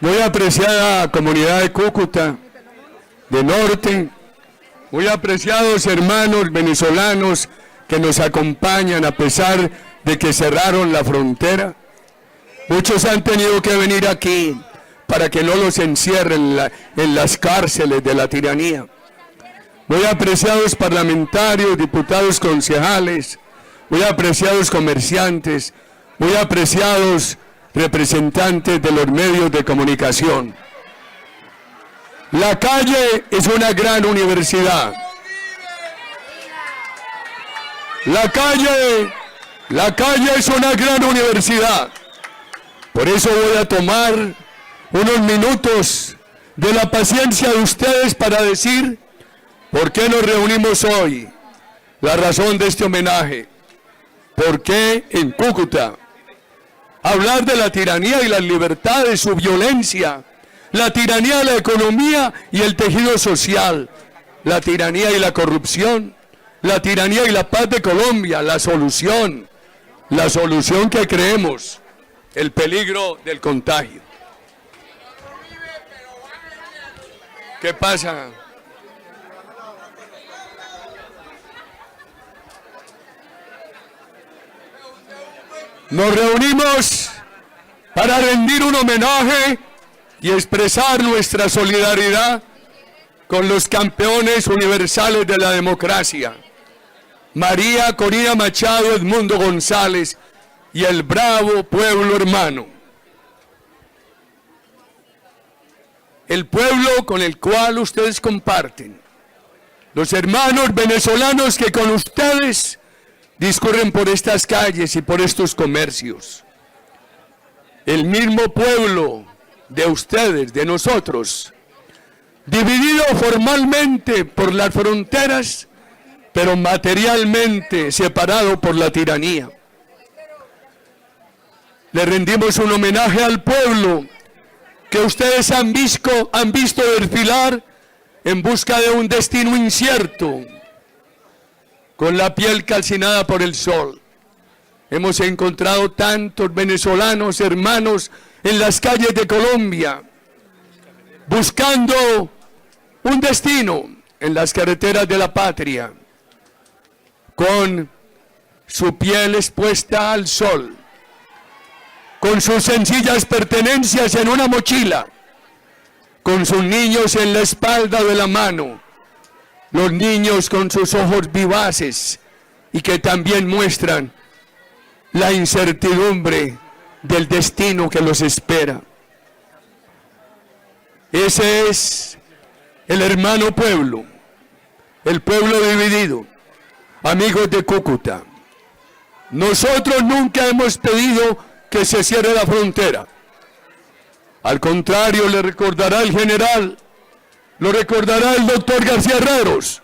Muy apreciada comunidad de Cúcuta, de Norte, muy apreciados hermanos venezolanos que nos acompañan a pesar de que cerraron la frontera. Muchos han tenido que venir aquí para que no los encierren en las cárceles de la tiranía. Muy apreciados parlamentarios, diputados, concejales, muy apreciados comerciantes, muy apreciados representantes de los medios de comunicación. La calle es una gran universidad. La calle es una gran universidad. Por eso voy a tomar unos minutos de la paciencia de ustedes para decir por qué nos reunimos hoy, la razón de este homenaje, por qué en Cúcuta. Hablar de la tiranía y las libertades, su violencia, la tiranía de la economía y el tejido social, la tiranía y la corrupción, la tiranía y la paz de Colombia, la solución que creemos, el peligro del contagio. ¿Qué pasa? Nos reunimos para rendir un homenaje y expresar nuestra solidaridad con los campeones universales de la democracia, María Corina Machado, Edmundo González y el bravo pueblo hermano. El pueblo con el cual ustedes comparten, los hermanos venezolanos que con ustedes discurren por estas calles y por estos comercios. El mismo pueblo de ustedes, de nosotros, dividido formalmente por las fronteras, pero materialmente separado por la tiranía. Le rendimos un homenaje al pueblo que ustedes han visto desfilar en busca de un destino incierto, con la piel calcinada por el sol. Hemos encontrado tantos venezolanos, hermanos, en las calles de Colombia, buscando un destino en las carreteras de la patria, con su piel expuesta al sol, con sus sencillas pertenencias en una mochila, con sus niños en la espalda de la mano, los niños con sus ojos vivaces y que también muestran la incertidumbre del destino que los espera. Ese es el hermano pueblo, el pueblo dividido. Amigos de Cúcuta, nosotros nunca hemos pedido que se cierre la frontera. Al contrario, le recordará el general, lo recordará el doctor García Herreros,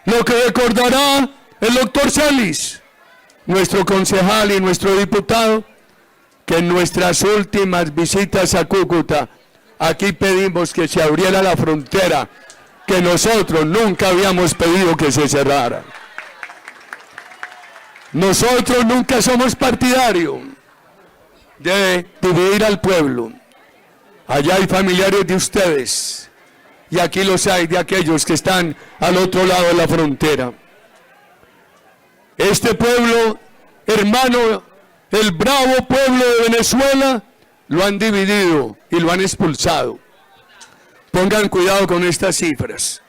lo que recordará el doctor Celis, nuestro concejal y nuestro diputado, que en nuestras últimas visitas a Cúcuta, aquí pedimos que se abriera la frontera, que nosotros nunca habíamos pedido que se cerrara. Nosotros nunca somos partidarios de dividir al pueblo. Allá hay familiares de ustedes y aquí los hay de aquellos que están al otro lado de la frontera. Este pueblo, hermano, el bravo pueblo de Venezuela, lo han dividido y lo han expulsado. Pongan cuidado con estas cifras.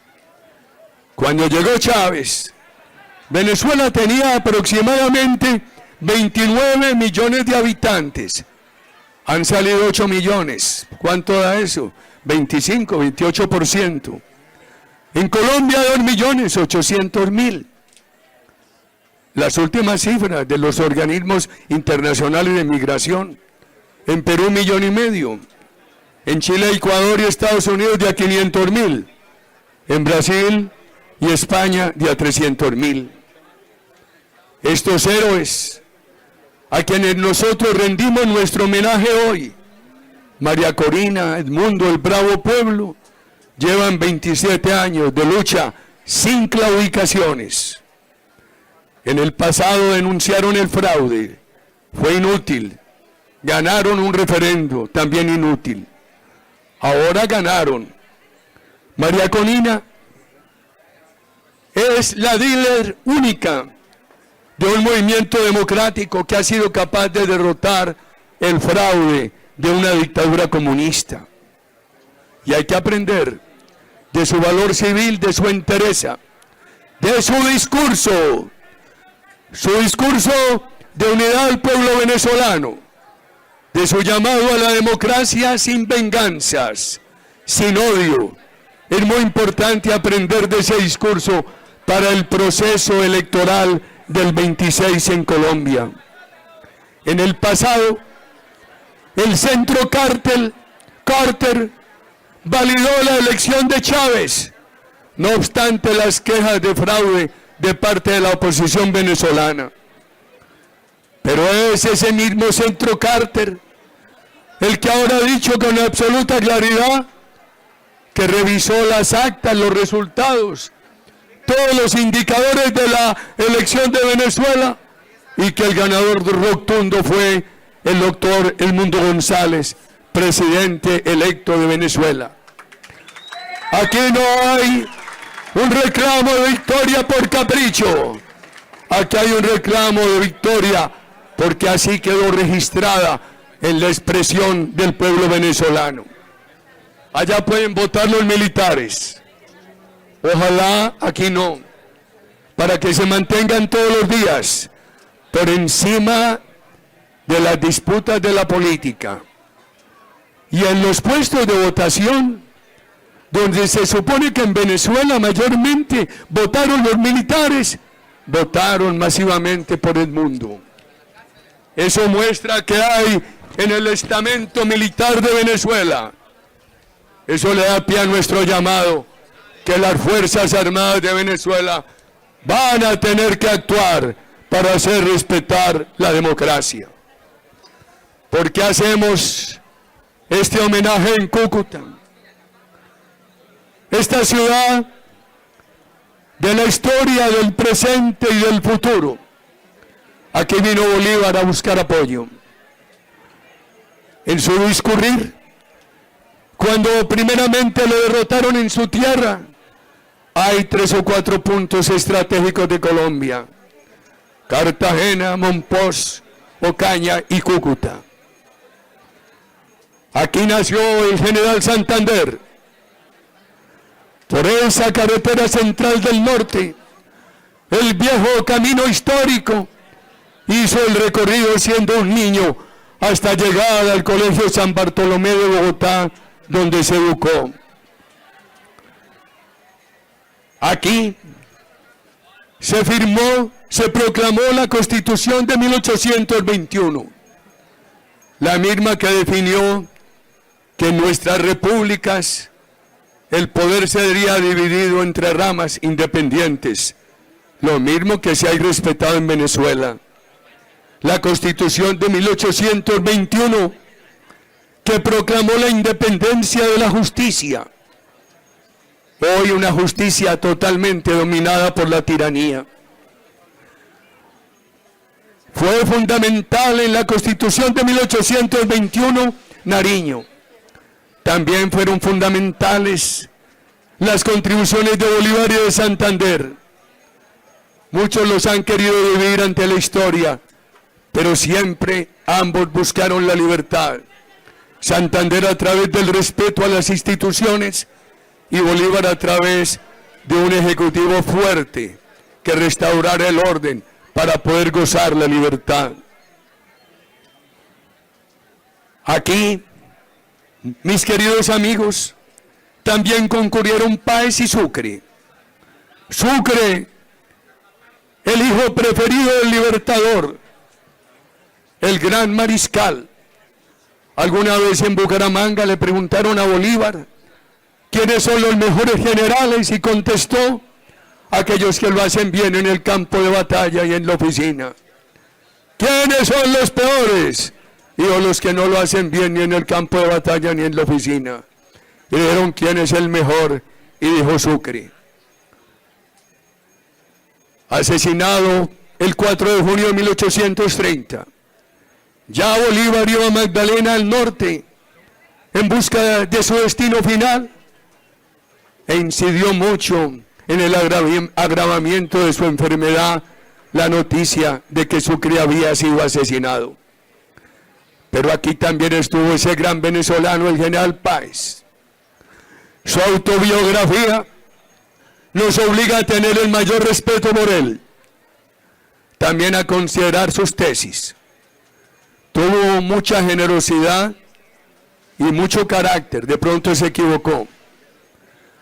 Cuando llegó Chávez, Venezuela tenía aproximadamente 29 millones de habitantes. Han salido 8 millones. ¿Cuánto da eso? 25, 28%. En Colombia 2.800.000. Las últimas cifras de los organismos internacionales de migración. En Perú 1,5 millones. En Chile, Ecuador y Estados Unidos de a 500.000. En Brasil y España de a 300.000. Estos héroes a quienes nosotros rendimos nuestro homenaje hoy, María Corina, Edmundo, el bravo pueblo, llevan 27 años de lucha sin claudicaciones. En el pasado denunciaron el fraude, fue inútil. Ganaron un referendo, también inútil. Ahora ganaron. María Conina es la líder única de un movimiento democrático que ha sido capaz de derrotar el fraude de una dictadura comunista. Y hay que aprender de su valor civil, de su entereza, de su discurso de unidad al pueblo venezolano, de su llamado a la democracia sin venganzas, sin odio. Es muy importante aprender de ese discurso para el proceso electoral del 26 en Colombia. En el pasado, el centro Carter validó la elección de Chávez, no obstante las quejas de fraude de parte de la oposición venezolana. Pero es ese mismo centro Carter el que ahora ha dicho con absoluta claridad que revisó las actas, los resultados, todos los indicadores de la elección de Venezuela, y que el ganador rotundo fue el doctor Edmundo González, presidente electo de Venezuela. Aquí no hay un reclamo de victoria por capricho, aquí hay un reclamo de victoria porque así quedó registrada en la expresión del pueblo venezolano. Allá pueden votar los militares, ojalá aquí no, para que se mantengan todos los días por encima de las disputas de la política. Y en los puestos de votación, donde se supone que en Venezuela mayormente votaron los militares, votaron masivamente por Edmundo. Eso muestra que hay en el estamento militar de Venezuela. Eso le da pie a nuestro llamado, que las Fuerzas Armadas de Venezuela van a tener que actuar para hacer respetar la democracia. ¿Por qué hacemos este homenaje en Cúcuta? Esta ciudad de la historia, del presente y del futuro. Aquí vino Bolívar a buscar apoyo. En su discurrir, cuando primeramente lo derrotaron en su tierra, hay 3 o 4 puntos estratégicos de Colombia: Cartagena, Monpós, Ocaña y Cúcuta. Aquí nació el general Santander. Por esa carretera central del norte, el viejo camino histórico, hizo el recorrido siendo un niño hasta llegar al Colegio San Bartolomé de Bogotá, donde se educó. Aquí se firmó, se proclamó la Constitución de 1821, la misma que definió que en nuestras repúblicas el poder sería dividido entre ramas independientes, lo mismo que se ha respetado en Venezuela. La Constitución de 1821, que proclamó la independencia de la justicia. Hoy una justicia totalmente dominada por la tiranía. Fue fundamental en la Constitución de 1821 Nariño. También fueron fundamentales las contribuciones de Bolívar y de Santander. Muchos los han querido dividir ante la historia, pero siempre ambos buscaron la libertad. Santander a través del respeto a las instituciones y Bolívar a través de un ejecutivo fuerte que restaurara el orden para poder gozar la libertad. Aquí, mis queridos amigos, también concurrieron Páez y Sucre. Sucre, el hijo preferido del libertador, el gran mariscal. Alguna vez en Bucaramanga le preguntaron a Bolívar quiénes son los mejores generales y contestó: aquellos que lo hacen bien en el campo de batalla y en la oficina. ¿Quiénes son los peores? Dijo: los que no lo hacen bien ni en el campo de batalla ni en la oficina. Y dijeron: ¿quién es el mejor? Y dijo: Sucre. Asesinado el 4 de junio de 1830. Ya Bolívar iba a Magdalena al norte en busca de su destino final, e incidió mucho en el agravamiento de su enfermedad la noticia de que su cría había sido asesinado. Pero aquí también estuvo ese gran venezolano, el general Páez. Su autobiografía nos obliga a tener el mayor respeto por él, también a considerar sus tesis. Tuvo mucha generosidad y mucho carácter, de pronto se equivocó.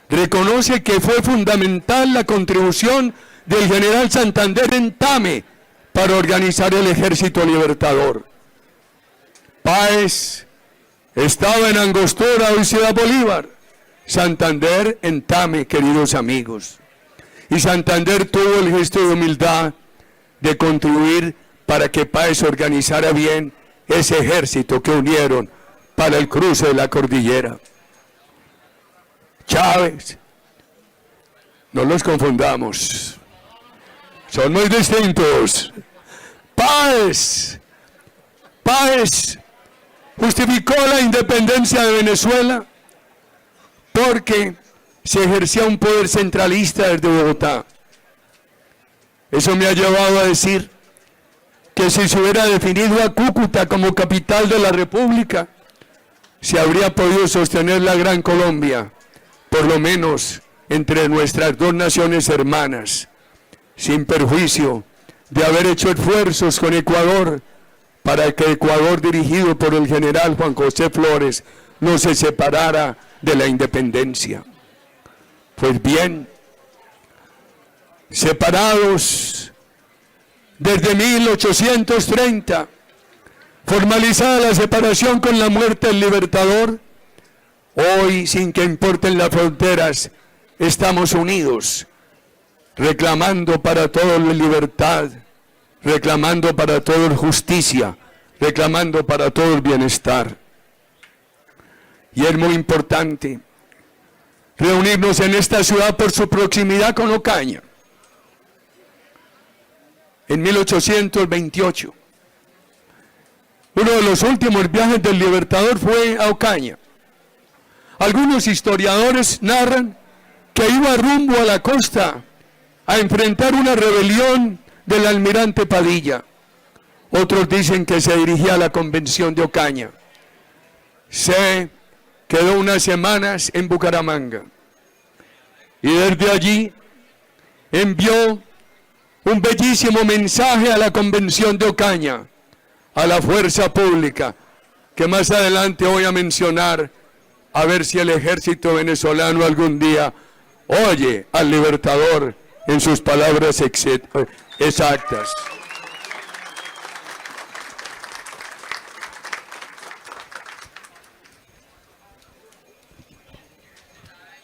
Reconoce que fue fundamental la contribución del general Santander en Tame para organizar el Ejército Libertador. Páez estaba en Angostura, hoy Ciudad Bolívar. Santander en Tame, queridos amigos. Y Santander tuvo el gesto de humildad de contribuir para que Páez organizara bien ese ejército que unieron para el cruce de la cordillera. Chávez, no los confundamos, son muy distintos. Páez justificó la independencia de Venezuela porque se ejercía un poder centralista desde Bogotá. Eso me ha llevado a decir que si se hubiera definido a Cúcuta como capital de la República, se habría podido sostener la Gran Colombia, por lo menos entre nuestras dos naciones hermanas, sin perjuicio de haber hecho esfuerzos con Ecuador para que Ecuador, dirigido por el general Juan José Flores, no se separara de la independencia. Pues bien, separados desde 1830, formalizada la separación con la muerte del Libertador, hoy, sin que importen las fronteras, estamos unidos, reclamando para todos la libertad, reclamando para todos justicia, reclamando para todos bienestar. Y es muy importante reunirnos en esta ciudad por su proximidad con Ocaña. En 1828, uno de los últimos viajes del Libertador fue a Ocaña. Algunos historiadores narran que iba rumbo a la costa a enfrentar una rebelión del almirante Padilla. Otros dicen que se dirigía a la convención de Ocaña. Se quedó unas semanas en Bucaramanga y desde allí envió un bellísimo mensaje a la convención de Ocaña, a la fuerza pública, que más adelante voy a mencionar, a ver si el ejército venezolano algún día oye al Libertador en sus palabras exactas.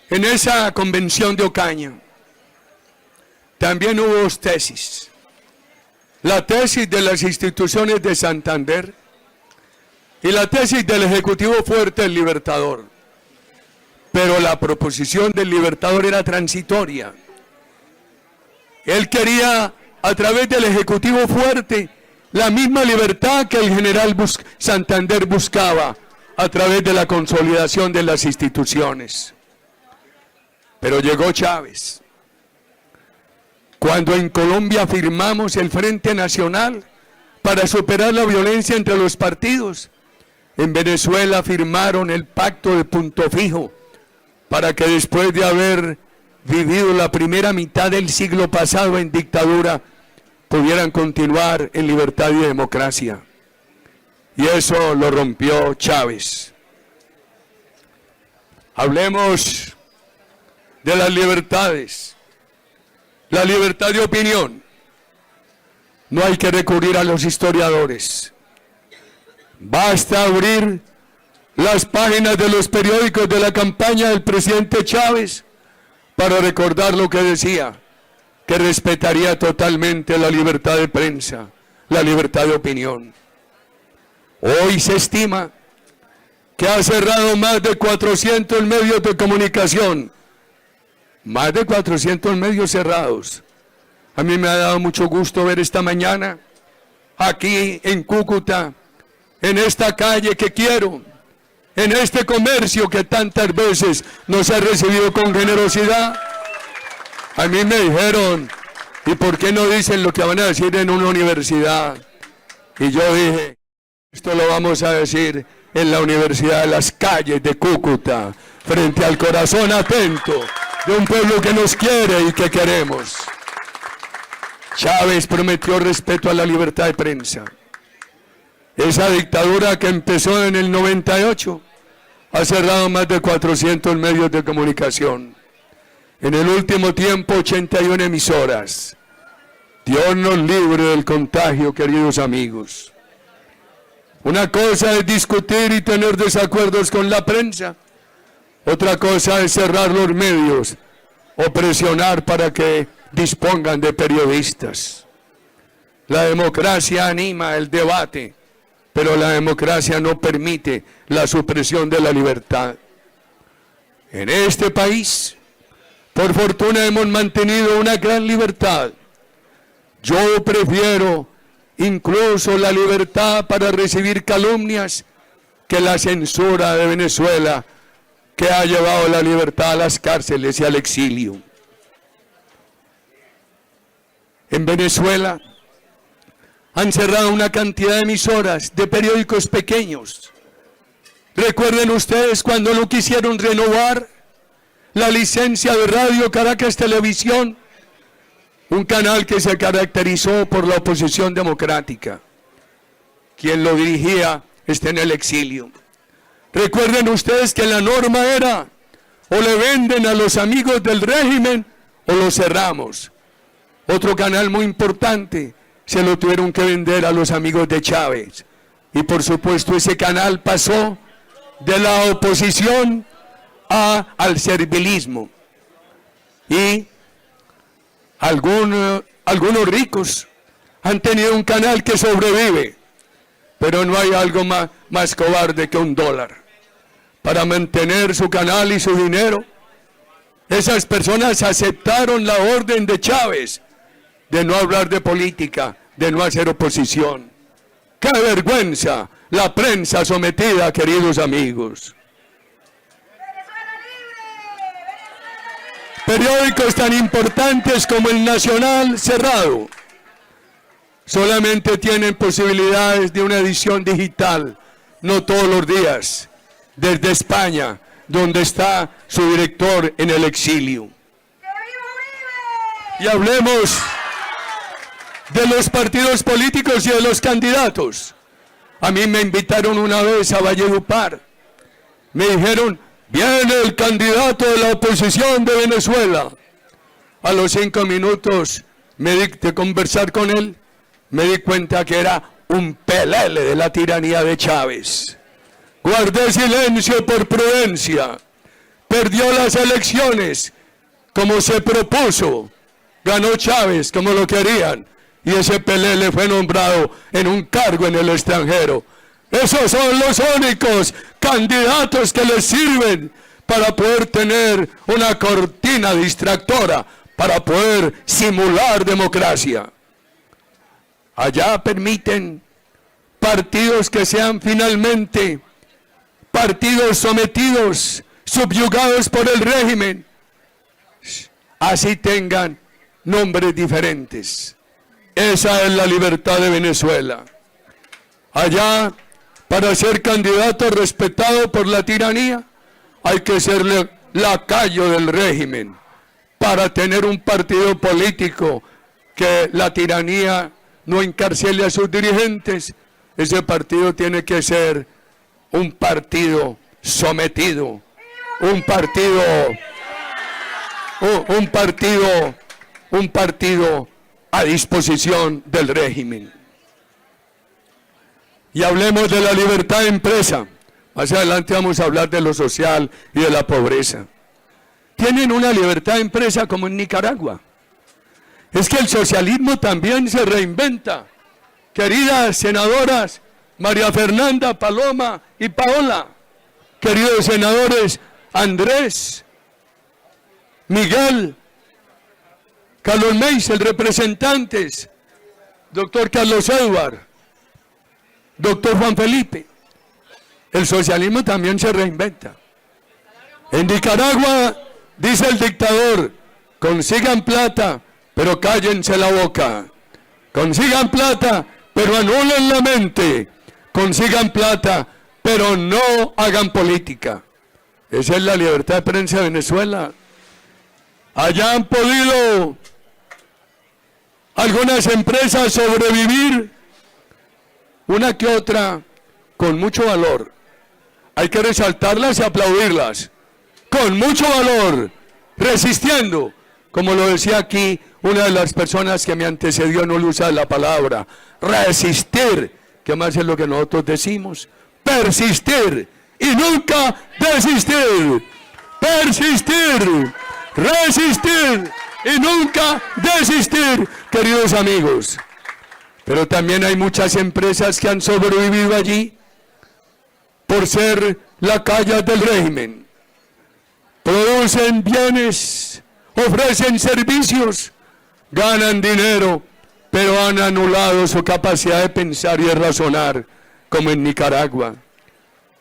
En esa convención de Ocaña también hubo dos tesis. La tesis de las instituciones de Santander y la tesis del Ejecutivo Fuerte del Libertador. Pero la proposición del Libertador era transitoria. Él quería, a través del Ejecutivo Fuerte, la misma libertad que el general Santander buscaba a través de la consolidación de las instituciones. Pero llegó Chávez. Cuando en Colombia firmamos el Frente Nacional para superar la violencia entre los partidos, en Venezuela firmaron el Pacto de Punto Fijo para que después de haber vivido la primera mitad del siglo pasado en dictadura, pudieran continuar en libertad y democracia. Y eso lo rompió Chávez. Hablemos de las libertades. La libertad de opinión. No hay que recurrir a los historiadores. Basta abrir las páginas de los periódicos de la campaña del presidente Chávez para recordar lo que decía, que respetaría totalmente la libertad de prensa, la libertad de opinión. Hoy se estima que ha cerrado más de 400 medios de comunicación. Más de 400 medios cerrados. A mí me ha dado mucho gusto ver esta mañana, aquí en Cúcuta, en esta calle que quiero, en este comercio que tantas veces nos ha recibido con generosidad. A mí me dijeron, ¿y por qué no dicen lo que van a decir en una universidad? Y yo dije, esto lo vamos a decir en la Universidad de las Calles de Cúcuta, frente al corazón atento de un pueblo que nos quiere y que queremos. Chávez prometió respeto a la libertad de prensa. Esa dictadura que empezó en el 98 ha cerrado más de 400 medios de comunicación. En el último tiempo, 81 emisoras. Dios nos libre del contagio, queridos amigos. Una cosa es discutir y tener desacuerdos con la prensa. Otra cosa es cerrar los medios o presionar para que dispongan de periodistas. La democracia anima el debate, pero la democracia no permite la supresión de la libertad. En este país, por fortuna, hemos mantenido una gran libertad. Yo prefiero incluso la libertad para recibir calumnias que la censura de Venezuela, que ha llevado la libertad a las cárceles y al exilio. En Venezuela han cerrado una cantidad de emisoras, de periódicos pequeños. ¿Recuerden ustedes cuando no quisieron renovar la licencia de Radio Caracas Televisión? Un canal que se caracterizó por la oposición democrática. Quien lo dirigía está en el exilio. Recuerden ustedes que la norma era, o le venden a los amigos del régimen, o lo cerramos. Otro canal muy importante, se lo tuvieron que vender a los amigos de Chávez. Y por supuesto ese canal pasó de la oposición al servilismo. Y algunos ricos han tenido un canal que sobrevive, pero no hay algo más cobarde que $1. Para mantener su canal y su dinero, esas personas aceptaron la orden de Chávez de no hablar de política, de no hacer oposición. ¡Qué vergüenza! La prensa sometida, queridos amigos. Periódicos tan importantes como el Nacional cerrado. Solamente tienen posibilidades de una edición digital, no todos los días, desde España, donde está su director en el exilio. Y hablemos de los partidos políticos y de los candidatos. A mí me invitaron una vez a Valledupar. Me dijeron, viene el candidato de la oposición de Venezuela. A los 5 minutos de conversar con él, me di cuenta que era un pelele de la tiranía de Chávez. Guardé silencio por prudencia. Perdió las elecciones como se propuso. Ganó Chávez como lo querían. Y ese pelele fue nombrado en un cargo en el extranjero. Esos son los únicos candidatos que les sirven para poder tener una cortina distractora, para poder simular democracia. Allá permiten partidos que sean finalmente partidos sometidos, subyugados por el régimen, así tengan nombres diferentes. Esa es la libertad de Venezuela. Allá, para ser candidato respetado por la tiranía, hay que ser lacayo del régimen. Para tener un partido político que la tiranía no encarcele a sus dirigentes, ese partido tiene que ser un partido sometido, un partido a disposición del régimen. Y hablemos de la libertad de empresa. Más adelante vamos a hablar de lo social y de la pobreza. Tienen una libertad de empresa como en Nicaragua. Es que el socialismo también se reinventa. Queridas senadoras María Fernanda, Paloma y Paola, queridos senadores Andrés, Miguel, Carlos Meisel, representantes, doctor Carlos Edward, doctor Juan Felipe. el socialismo también se reinventa. En Nicaragua, dice el dictador, consigan plata, pero cállense la boca. Consigan plata, pero anulen la mente. Consigan plata, pero no hagan política. Esa es la libertad de prensa de Venezuela. Allá han podido algunas empresas sobrevivir, una que otra con mucho valor. Hay que resaltarlas y aplaudirlas. Con mucho valor, resistiendo, como lo decía aquí una de las personas que me antecedió, no le usa la palabra resistir, que más es lo que nosotros decimos, persistir y nunca desistir, persistir, resistir y nunca desistir, queridos amigos. Pero también hay muchas empresas que han sobrevivido allí por ser lacayas del régimen. Producen bienes, ofrecen servicios, ganan dinero, pero han anulado su capacidad de pensar y de razonar, como en Nicaragua.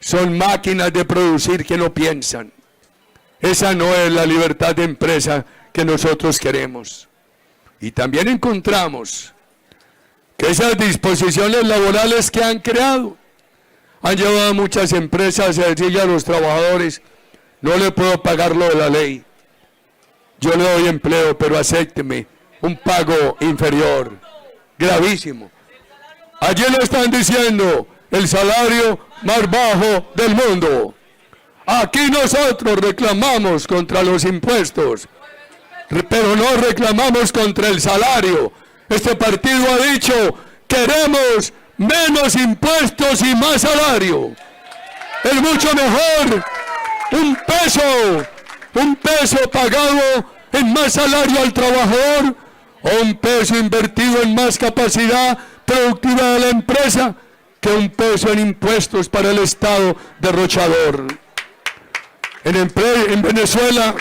Son máquinas de producir que no piensan. Esa no es la libertad de empresa que nosotros queremos. Y también encontramos que esas disposiciones laborales que han creado han llevado a muchas empresas a decirle a los trabajadores: no le puedo pagar lo de la ley, yo le doy empleo, pero acépteme un pago inferior. Gravísimo. Allí lo están diciendo, el salario más bajo del mundo. Aquí nosotros reclamamos contra los impuestos, pero no reclamamos contra el salario. Este partido ha dicho: queremos menos impuestos y más salario. Es mucho mejor un peso pagado en más salario al trabajador, o un peso invertido en más capacidad productiva de la empresa, que un peso en impuestos para el Estado derrochador. En Venezuela,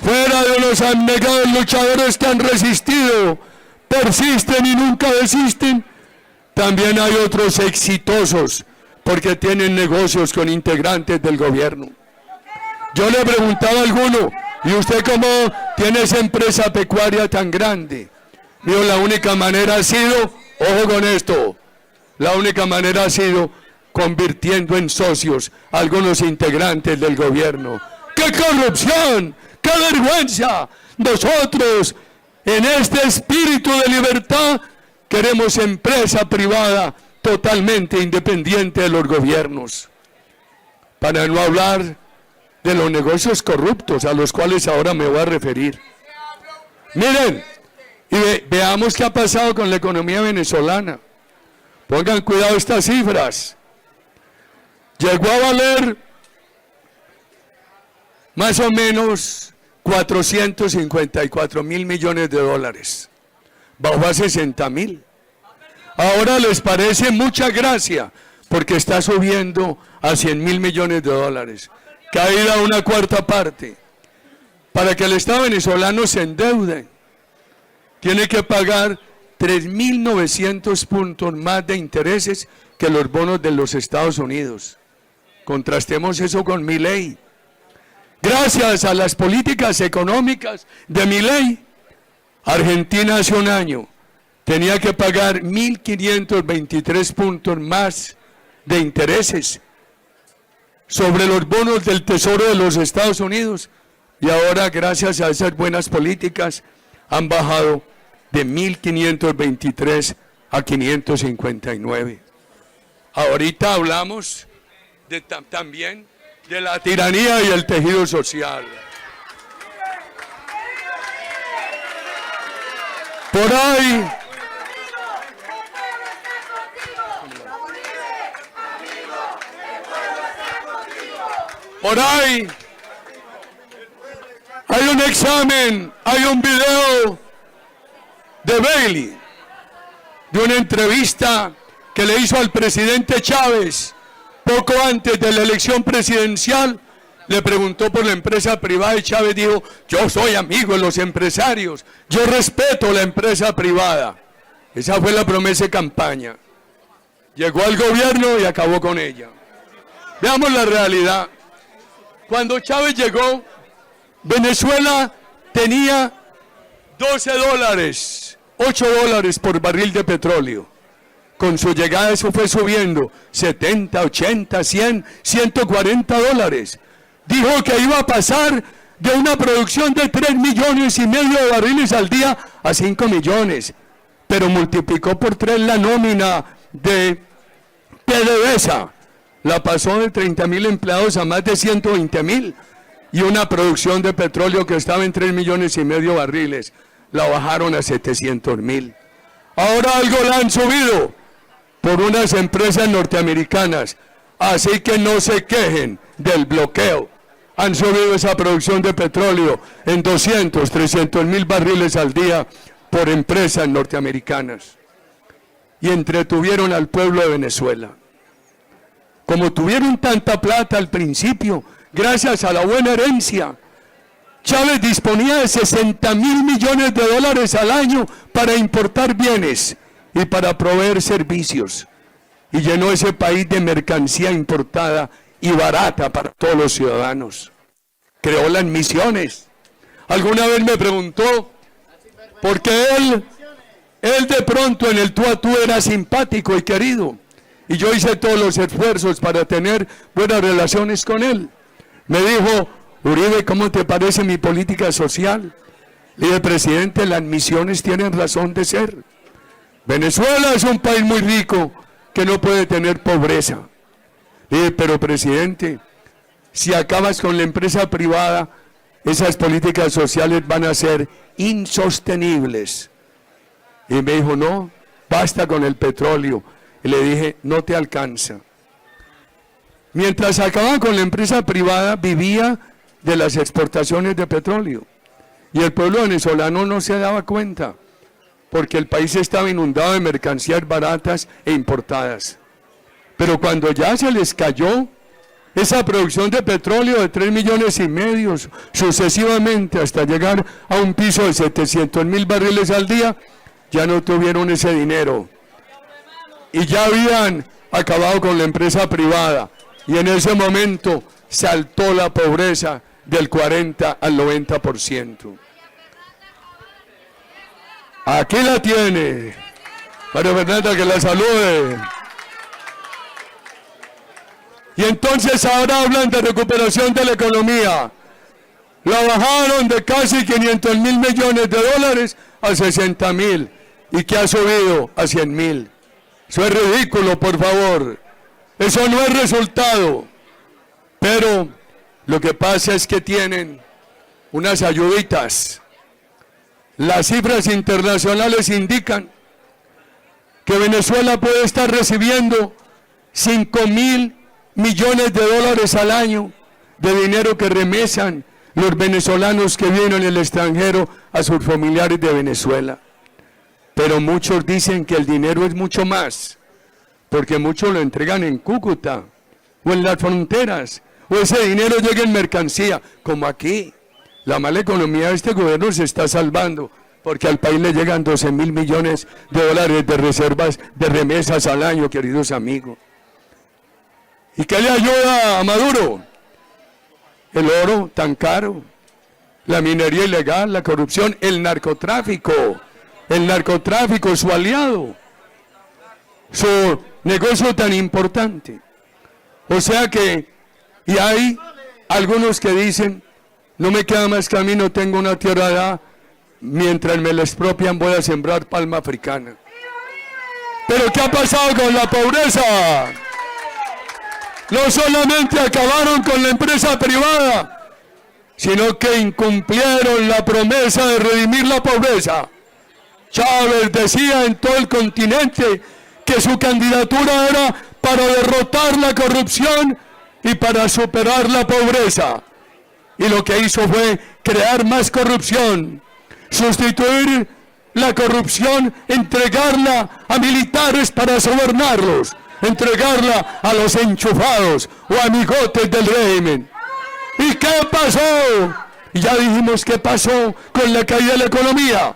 fuera de los abnegados luchadores que han resistido, persisten y nunca desisten, también hay otros exitosos porque tienen negocios con integrantes del gobierno. Yo le preguntaba a alguno: ¿y usted cómo tiene esa empresa pecuaria tan grande? Digo, la única manera ha sido, ojo con esto, la única manera ha sido convirtiendo en socios a algunos integrantes del gobierno. ¡Qué corrupción! ¡Qué vergüenza! Nosotros, en este espíritu de libertad, queremos empresa privada totalmente independiente de los gobiernos. Para no hablar de los negocios corruptos a los cuales ahora me voy a referir. Miren, y veamos qué ha pasado con la economía venezolana. Pongan cuidado estas cifras. Llegó a valer más o menos 454.000 millones de dólares. Bajó a 60.000. Ahora les parece mucha gracia porque está subiendo a 100.000 millones de dólares. Caída una cuarta parte. Para que el Estado venezolano se endeude, tiene que pagar 3.900 puntos más de intereses que los bonos de los Estados Unidos. Contrastemos eso con Milei. Gracias a las políticas económicas de Milei, Argentina hace un año tenía que pagar 1.523 puntos más de intereses sobre los bonos del Tesoro de los Estados Unidos, y ahora, gracias a esas buenas políticas, han bajado de 1.523 a 559. Ahorita hablamos también de la tiranía y el tejido social. Por ahí hay un examen, hay un video de Bailey, de una entrevista que le hizo al presidente Chávez poco antes de la elección presidencial. Le preguntó por la empresa privada y Chávez dijo: yo soy amigo de los empresarios, yo respeto la empresa privada. Esa fue la promesa de campaña. Llegó al gobierno y acabó con ella. Veamos la realidad. Cuando Chávez llegó, Venezuela tenía 12 dólares, 8 dólares por barril de petróleo. Con su llegada eso fue subiendo, 70, 80, 100, 140 dólares. Dijo que iba a pasar de una producción de 3,5 millones de barriles al día a 5 millones. Pero multiplicó por 3 la nómina de PDVSA. La pasó de 30,000 empleados a más de 120,000. Y una producción de petróleo que estaba en 3,5 millones de barriles, la bajaron a 700,000. Ahora algo la han subido por unas empresas norteamericanas. Así que no se quejen del bloqueo. Han subido esa producción de petróleo en 200, 300,000 barriles al día por empresas norteamericanas. Y entretuvieron al pueblo de Venezuela. Como tuvieron tanta plata al principio, gracias a la buena herencia, Chávez disponía de 60,000 millones de dólares al año para importar bienes y para proveer servicios. Y llenó ese país de mercancía importada y barata para todos los ciudadanos. Creó las misiones. Alguna vez me preguntó, porque él de pronto en el tú a tú era simpático y querido. Y yo hice todos los esfuerzos para tener buenas relaciones con él. Me dijo, Uribe, ¿cómo te parece mi política social? Le dije, presidente, las misiones tienen razón de ser. Venezuela es un país muy rico que no puede tener pobreza. Le dije, pero presidente, si acabas con la empresa privada, esas políticas sociales van a ser insostenibles. Y me dijo, no, basta con el petróleo. Y le dije, no te alcanza. Mientras acababa con la empresa privada, vivía de las exportaciones de petróleo. Y el pueblo venezolano no se daba cuenta, porque el país estaba inundado de mercancías baratas e importadas. Pero cuando ya se les cayó esa producción de petróleo de 3,5 millones, sucesivamente hasta llegar a un piso de 700,000 barriles al día, ya no tuvieron ese dinero. Y ya habían acabado con la empresa privada. Y en ese momento saltó la pobreza del 40 al 90%. Aquí la tiene. María Fernanda, que la salude. Y entonces ahora hablan de recuperación de la economía. La bajaron de casi 500,000 millones de dólares a 60,000. ¿Y que ha subido? A 100,000. Eso es ridículo, por favor. Eso no es resultado. Pero lo que pasa es que tienen unas ayuditas. Las cifras internacionales indican que Venezuela puede estar recibiendo 5,000 millones de dólares al año de dinero que remesan los venezolanos que viven en el extranjero a sus familiares de Venezuela. Pero muchos dicen que el dinero es mucho más, porque muchos lo entregan en Cúcuta o en las fronteras, o ese dinero llega en mercancía, como aquí. La mala economía de este gobierno se está salvando, porque al país le llegan 12,000 millones de dólares de reservas de remesas al año, queridos amigos. ¿Y qué le ayuda a Maduro? El oro tan caro, la minería ilegal, la corrupción, el narcotráfico, su aliado, su negocio tan importante. O sea que, y hay algunos que dicen, no me queda más camino, tengo una tierra allá, mientras me la expropian voy a sembrar palma africana. Pero ¿qué ha pasado con la pobreza? No solamente acabaron con la empresa privada, sino que incumplieron la promesa de redimir la pobreza. Chávez decía en todo el continente que su candidatura era para derrotar la corrupción y para superar la pobreza. Y lo que hizo fue crear más corrupción, sustituir la corrupción, entregarla a militares para sobornarlos, entregarla a los enchufados o amigotes del régimen. ¿Y qué pasó? Y ya dijimos qué pasó con la caída de la economía.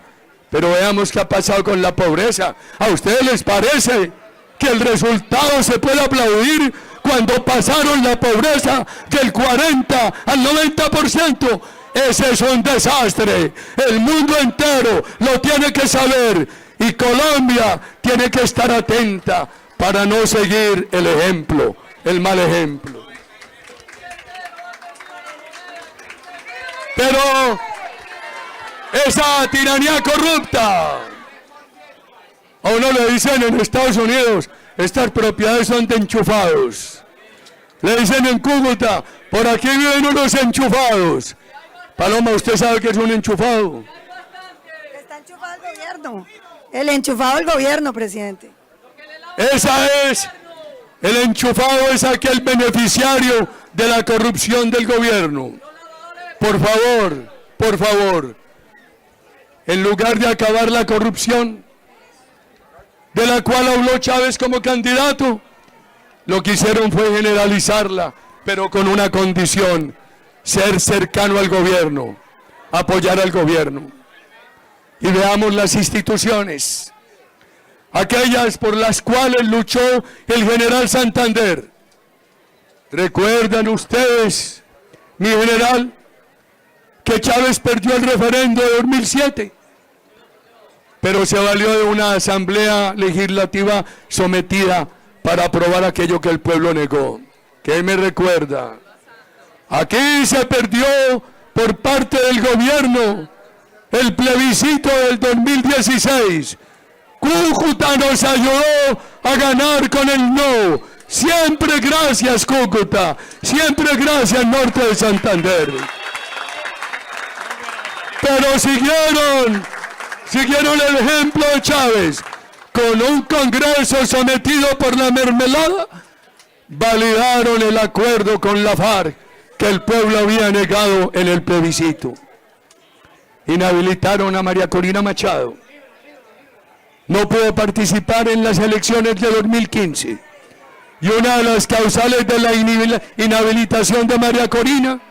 Pero veamos qué ha pasado con la pobreza. ¿A ustedes les parece que el resultado se puede aplaudir cuando pasaron la pobreza del 40 al 90%. Ese es un desastre. El mundo entero lo tiene que saber y Colombia tiene que estar atenta para no seguir el ejemplo, el mal ejemplo. Pero esa tiranía corrupta, a uno le dicen en Estados Unidos, estas propiedades son de enchufados. Le dicen en Cúcuta, por aquí viven unos enchufados. Paloma, ¿usted sabe qué es un enchufado? Está enchufado el gobierno. El enchufado del gobierno, presidente. El enchufado es aquel beneficiario de la corrupción del gobierno. Por favor, en lugar de acabar la corrupción, de la cual habló Chávez como candidato, lo que hicieron fue generalizarla, pero con una condición: ser cercano al gobierno, apoyar al gobierno. Y veamos las instituciones, aquellas por las cuales luchó el general Santander. ¿Recuerdan ustedes, mi general, que Chávez perdió el referendo de 2007? Pero se valió de una asamblea legislativa sometida para aprobar aquello que el pueblo negó. ¿Qué me recuerda? Aquí se perdió por parte del gobierno el plebiscito del 2016. Cúcuta nos ayudó a ganar con el no. Siempre gracias, Cúcuta. Siempre gracias, Norte de Santander. Pero siguieron el ejemplo de Chávez. Con un Congreso sometido por la mermelada, validaron el acuerdo con la FARC que el pueblo había negado en el plebiscito. Inhabilitaron a María Corina Machado. No pudo participar en las elecciones de 2015. Y una de las causales de la inhabilitación de María Corina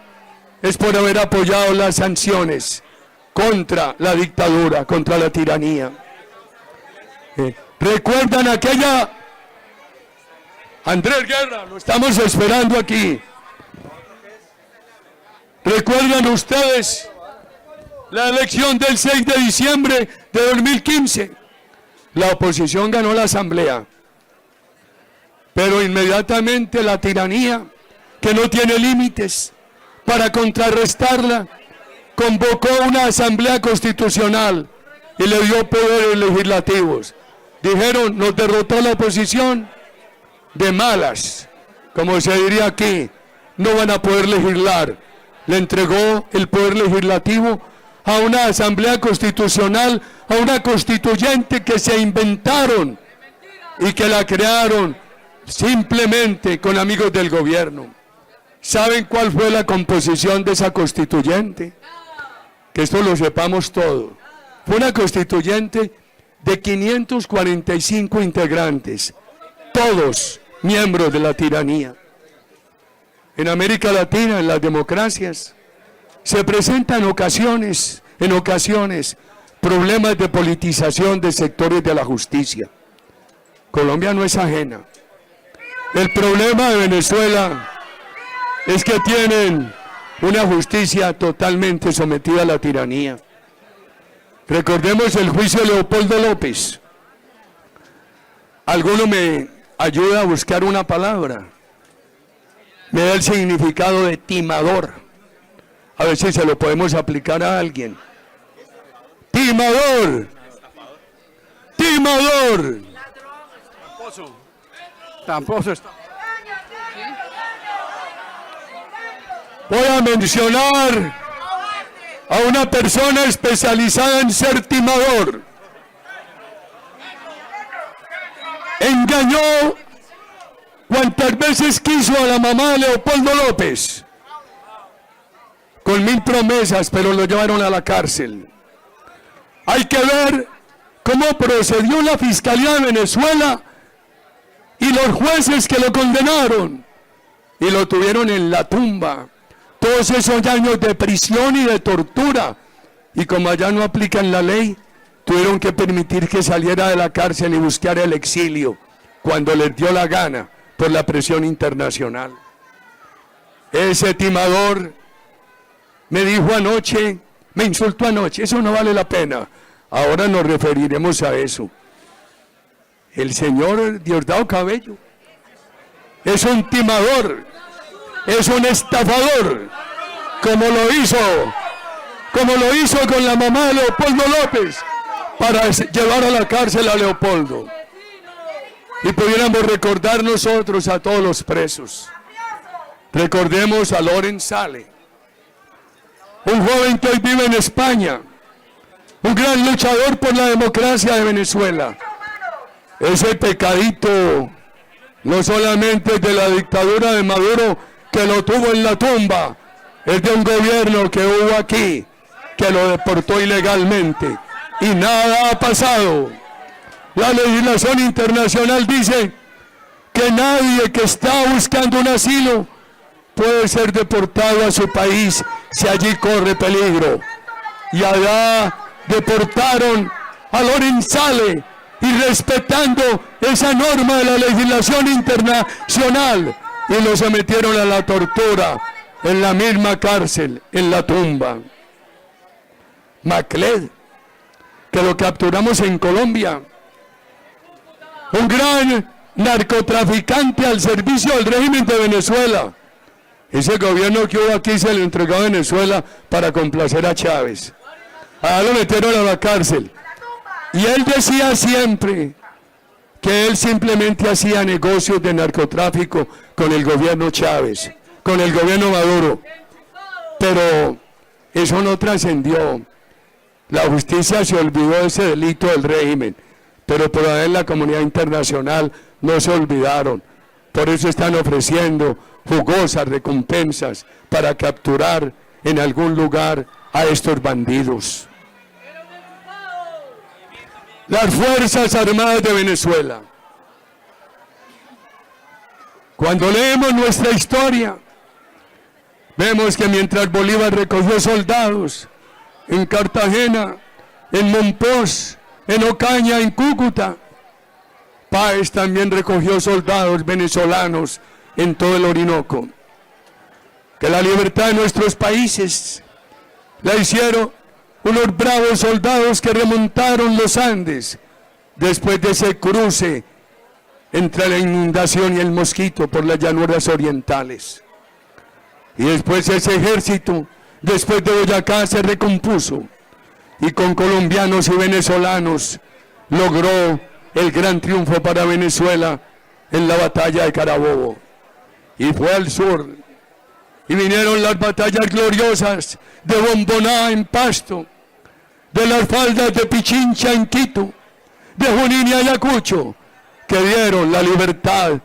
es por haber apoyado las sanciones contra la dictadura, contra la tiranía. ¿Recuerdan aquella? Andrés Guerra, lo estamos esperando aquí. ¿Recuerdan ustedes la elección del 6 de diciembre de 2015? La oposición ganó la asamblea, pero inmediatamente la tiranía, que no tiene límites, para contrarrestarla, convocó una asamblea constitucional y le dio poderes legislativos. Dijeron, nos derrotó la oposición de malas, como se diría aquí, no van a poder legislar. Le entregó el poder legislativo a una asamblea constitucional, a una constituyente que se inventaron y que la crearon simplemente con amigos del gobierno. ¿Saben cuál fue la composición de esa constituyente? Que esto lo sepamos todo. Fue una constituyente de 545 integrantes, todos miembros de la tiranía. En América Latina, en las democracias, se presentan en ocasiones, problemas de politización de sectores de la justicia. Colombia no es ajena. El problema de Venezuela es que tienen una justicia totalmente sometida a la tiranía. Recordemos el juicio de Leopoldo López. ¿Alguno me ayuda a buscar una palabra? Me da el significado de timador. A ver si se lo podemos aplicar a alguien. Timador. Timador. Tramposo está. Voy a mencionar a una persona especializada en ser timador. Engañó cuantas veces quiso a la mamá de Leopoldo López, con 1000 promesas, pero lo llevaron a la cárcel. Hay que ver cómo procedió la Fiscalía de Venezuela y los jueces que lo condenaron y lo tuvieron en la tumba. Todos esos años de prisión y de tortura, y como allá no aplican la ley, tuvieron que permitir que saliera de la cárcel y buscara el exilio cuando les dio la gana, por la presión internacional. Ese timador me dijo anoche, me insultó anoche, eso no vale la pena. Ahora nos referiremos a eso. El señor Diosdado Cabello es un timador, es un estafador, como lo hizo con la mamá de Leopoldo López, para llevar a la cárcel a Leopoldo. Y pudiéramos recordar nosotros a todos los presos. Recordemos a Loren Sale, un joven que hoy vive en España, un gran luchador por la democracia de Venezuela. Ese pecadito, no solamente de la dictadura de Maduro, que lo tuvo en la tumba, es de un gobierno que hubo aquí, que lo deportó ilegalmente, y nada ha pasado. La legislación internacional dice que nadie que está buscando un asilo puede ser deportado a su país si allí corre peligro. Y allá deportaron a Loren Sale, y respetando esa norma de la legislación internacional, y lo sometieron a la tortura en la misma cárcel, en la tumba. Macled, que lo capturamos en Colombia, un gran narcotraficante al servicio del régimen de Venezuela. Ese gobierno que hubo aquí se le entregó a Venezuela para complacer a Chávez. Allá lo metieron a la cárcel. Y él decía siempre que él simplemente hacía negocios de narcotráfico con el gobierno Chávez, con el gobierno Maduro. Pero eso no trascendió. La justicia se olvidó de ese delito del régimen, pero por ahí en la comunidad internacional no se olvidaron. Por eso están ofreciendo jugosas recompensas para capturar en algún lugar a estos bandidos. Las Fuerzas Armadas de Venezuela. Cuando leemos nuestra historia, vemos que mientras Bolívar recogió soldados en Cartagena, en Monpós, en Ocaña, en Cúcuta, Páez también recogió soldados venezolanos en todo el Orinoco. Que la libertad de nuestros países la hicieron unos bravos soldados que remontaron los Andes después de ese cruce entre la inundación y el Mosquito por las llanuras orientales. Y después ese ejército, después de Boyacá, se recompuso y con colombianos y venezolanos logró el gran triunfo para Venezuela en la batalla de Carabobo. Y fue al sur y vinieron las batallas gloriosas de Bomboná en Pasto, de las faldas de Pichincha en Quito, de Junín y Ayacucho, que dieron la libertad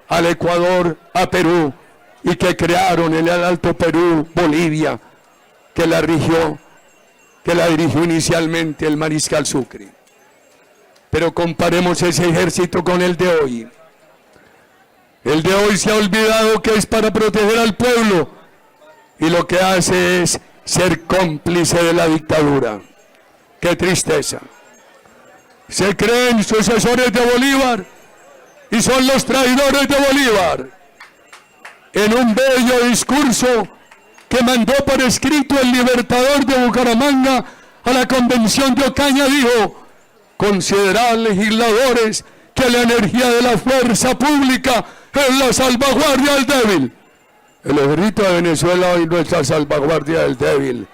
al Ecuador, a Perú, y que crearon en el Alto Perú, Bolivia, que la dirigió inicialmente el mariscal Sucre. Pero comparemos ese ejército con el de hoy. El de hoy se ha olvidado que es para proteger al pueblo y lo que hace es ser cómplice de la dictadura. ¡Qué tristeza! Se creen sucesores de Bolívar y son los traidores de Bolívar. En un bello discurso que mandó por escrito el libertador de Bucaramanga a la convención de Ocaña, dijo: considerar legisladores que la energía de la fuerza pública es la salvaguardia del débil. El ejército de Venezuela hoy no es la salvaguardia del débil.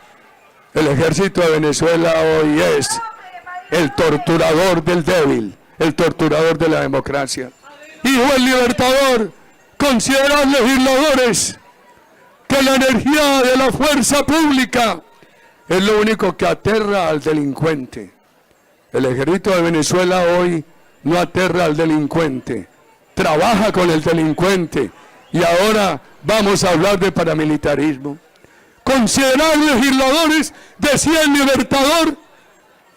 El ejército de Venezuela hoy es el torturador del débil, el torturador de la democracia. Dijo el libertador: considerar legisladores que la energía de la fuerza pública es lo único que aterra al delincuente. El ejército de Venezuela hoy no aterra al delincuente, trabaja con el delincuente. Y ahora vamos a hablar de paramilitarismo. Considerar legisladores, decía el libertador,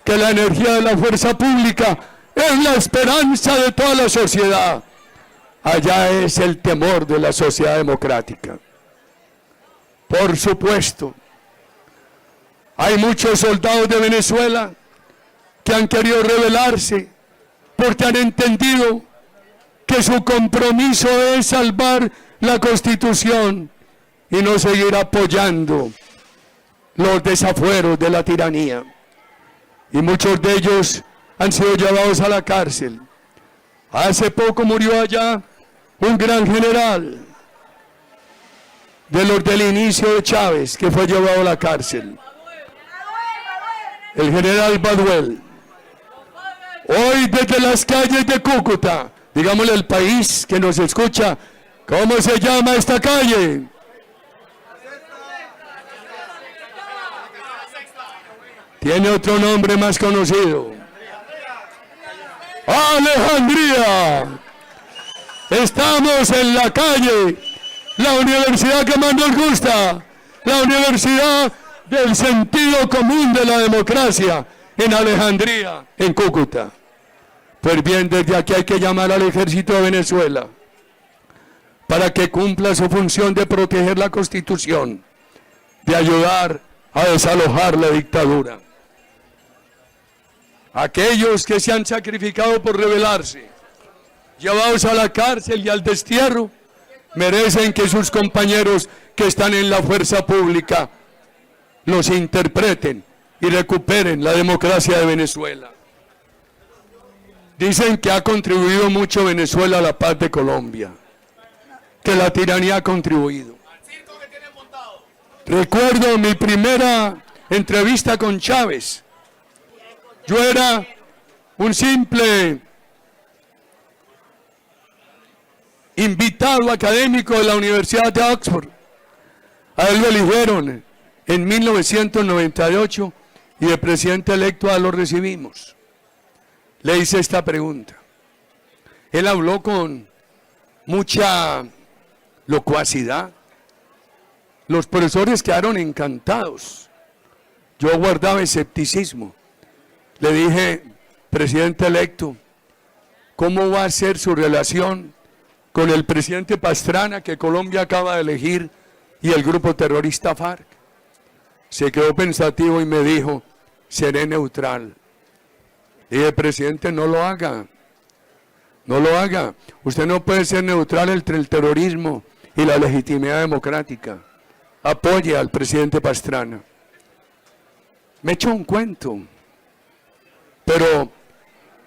que la energía de la fuerza pública es la esperanza de toda la sociedad. Allá es el temor de la sociedad democrática. Por supuesto, hay muchos soldados de Venezuela que han querido rebelarse porque han entendido que que su compromiso es salvar la Constitución y no seguir apoyando los desafueros de la tiranía. Y muchos de ellos han sido llevados a la cárcel. Hace poco murió allá un gran general de los del inicio de Chávez, que fue llevado a la cárcel, el general Baduel. Hoy desde las calles de Cúcuta, digámosle al país que nos escucha, ¿cómo se llama esta calle? Tiene otro nombre más conocido. Alejandría. Estamos en la calle, la universidad que más nos gusta, la universidad del sentido común de la democracia, en Alejandría, en Cúcuta. Pues bien, desde aquí hay que llamar al ejército de Venezuela para que cumpla su función de proteger la Constitución, de ayudar a desalojar la dictadura. Aquellos que se han sacrificado por rebelarse, llevados a la cárcel y al destierro, merecen que sus compañeros que están en la fuerza pública los interpreten y recuperen la democracia de Venezuela. Dicen que ha contribuido mucho Venezuela a la paz de Colombia, que la tiranía ha contribuido. Recuerdo mi primera entrevista con Chávez. Yo era un simple invitado académico de la Universidad de Oxford. A él lo eligieron en 1998 y de presidente electo lo recibimos. Le hice esta pregunta. Él habló con mucha locuacidad. Los profesores quedaron encantados. Yo guardaba escepticismo. Le dije, presidente electo, ¿cómo va a ser su relación con el presidente Pastrana, que Colombia acaba de elegir, y el grupo terrorista FARC? Se quedó pensativo y me dijo, seré neutral. Le dije, presidente, no lo haga. No lo haga. Usted no puede ser neutral entre el terrorismo y la legitimidad democrática. Apoye al presidente Pastrana. Me echó un cuento. Pero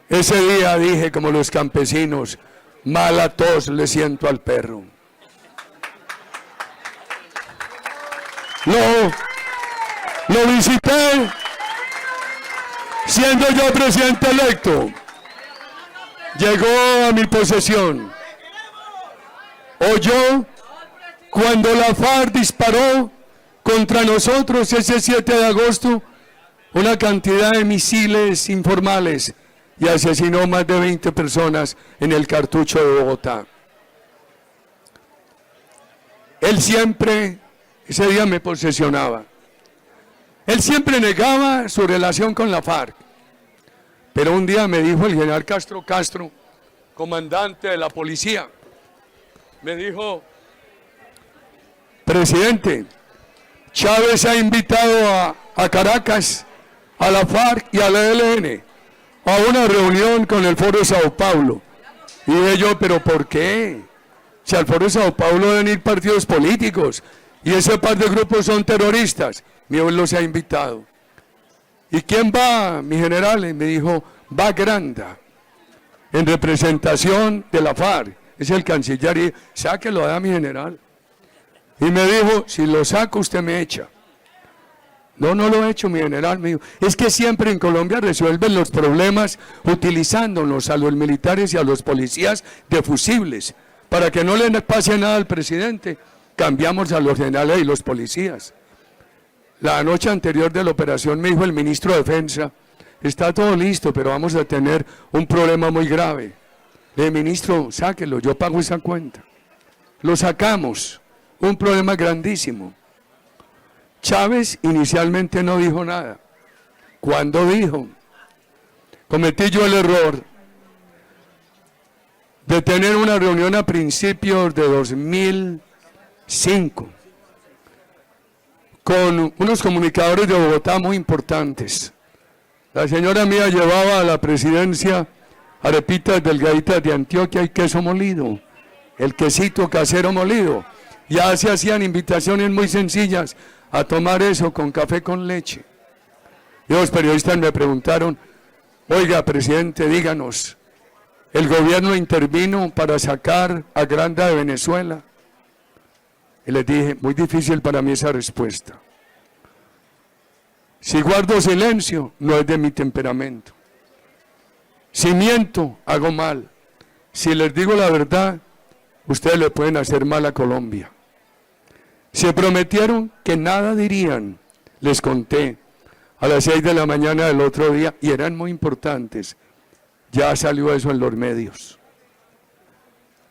ese día dije, como los campesinos, mala tos le siento al perro. Lo visité siendo yo presidente electo. Llegó a mi posesión. Oyó cuando la FARC disparó contra nosotros ese 7 de agosto una cantidad de misiles informales y asesinó más de 20 personas en el Cartucho de Bogotá. Él siempre, ese día me posesionaba, él siempre negaba su relación con la FARC, pero un día me dijo el general Castro, comandante de la policía, me dijo, presidente, Chávez ha invitado a Caracas, a la FARC y al ELN a una reunión con el Foro de Sao Paulo. Y dije yo, ¿pero por qué? Si al Foro de Sao Paulo deben ir partidos políticos y ese par de grupos son terroristas. Mi abuelo los ha invitado. ¿Y quién va, mi general? Y me dijo, va Granda, en representación de la FARC. Es el canciller y sáquelo a mi general. Y me dijo, si lo saco usted me echa. No lo he hecho, mi general. Me dijo, es que siempre en Colombia resuelven los problemas utilizándonos a los militares y a los policías de fusibles. Para que no le pase nada al presidente, cambiamos a los generales y los policías. La noche anterior de la operación me dijo el ministro de Defensa, está todo listo, pero vamos a tener un problema muy grave. Le dije, ministro, sáquelo, yo pago esa cuenta. Lo sacamos, un problema grandísimo. Chávez inicialmente no dijo nada. ¿Cuándo dijo? Cometí yo el error de tener una reunión a principios de 2005 con unos comunicadores de Bogotá muy importantes. La señora mía llevaba a la presidencia arepitas delgaditas de Antioquia y queso molido, el quesito casero molido. Ya se hacían invitaciones muy sencillas a tomar eso con café con leche. Y los periodistas me preguntaron, oiga, presidente, díganos, ¿el gobierno intervino para sacar a Granda de Venezuela? Y les dije, muy difícil para mí esa respuesta. Si guardo silencio, no es de mi temperamento. Si miento, hago mal. Si les digo la verdad, ustedes le pueden hacer mal a Colombia. Se prometieron que nada dirían. Les conté a las 6 de la mañana del otro día, y eran muy importantes. Ya salió eso en los medios.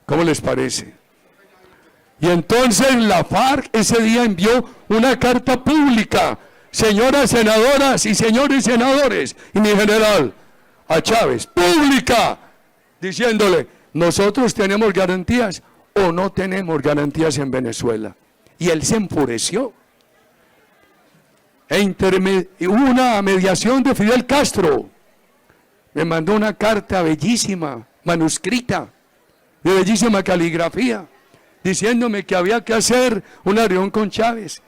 ¿Cómo les parece? Y entonces la FARC ese día envió una carta pública, señoras senadoras y señores senadores, y mi general, a Chávez, pública, diciéndole, nosotros tenemos garantías o no tenemos garantías en Venezuela. Y él se enfureció. Hubo una mediación de Fidel Castro. Me mandó una carta bellísima, manuscrita, de bellísima caligrafía, diciéndome que había que hacer una reunión con Chávez.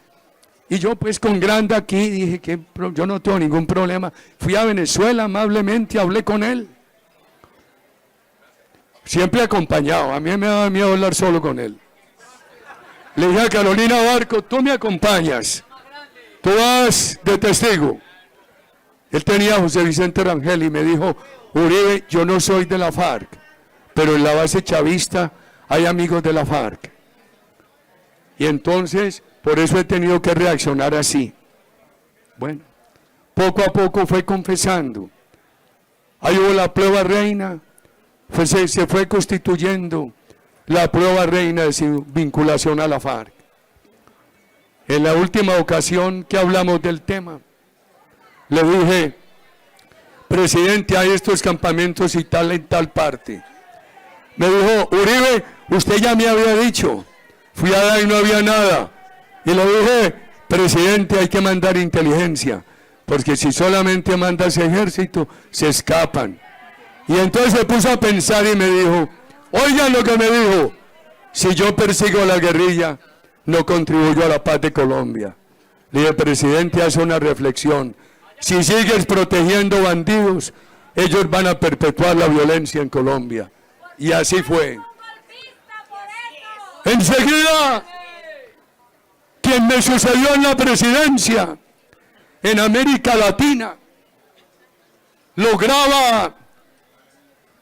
Y yo pues con Granda aquí dije que yo no tengo ningún problema. Fui a Venezuela amablemente, hablé con él. Siempre acompañado, a mí me daba miedo hablar solo con él. Le dije a Carolina Barco, tú me acompañas, tú vas de testigo. Él tenía a José Vicente Rangel y me dijo, Uribe, yo no soy de la FARC, pero en la base chavista hay amigos de la FARC. Y entonces, por eso he tenido que reaccionar así. Bueno, poco a poco fue confesando. Ahí hubo la prueba reina, se fue constituyendo la prueba reina de su vinculación a la FARC. En la última ocasión que hablamos del tema, le dije, presidente, hay estos campamentos y tal en tal parte. Me dijo, Uribe, usted ya me había dicho, fui allá y no había nada. Y le dije, presidente, hay que mandar inteligencia, porque si solamente mandas ejército, se escapan. Y entonces se puso a pensar y me dijo, oigan lo que me dijo, si yo persigo a la guerrilla, no contribuyo a la paz de Colombia. Le dije, presidente, haz una reflexión. Si sigues protegiendo bandidos, ellos van a perpetuar la violencia en Colombia. Y así fue. Enseguida, quien me sucedió en la presidencia, en América Latina, lograba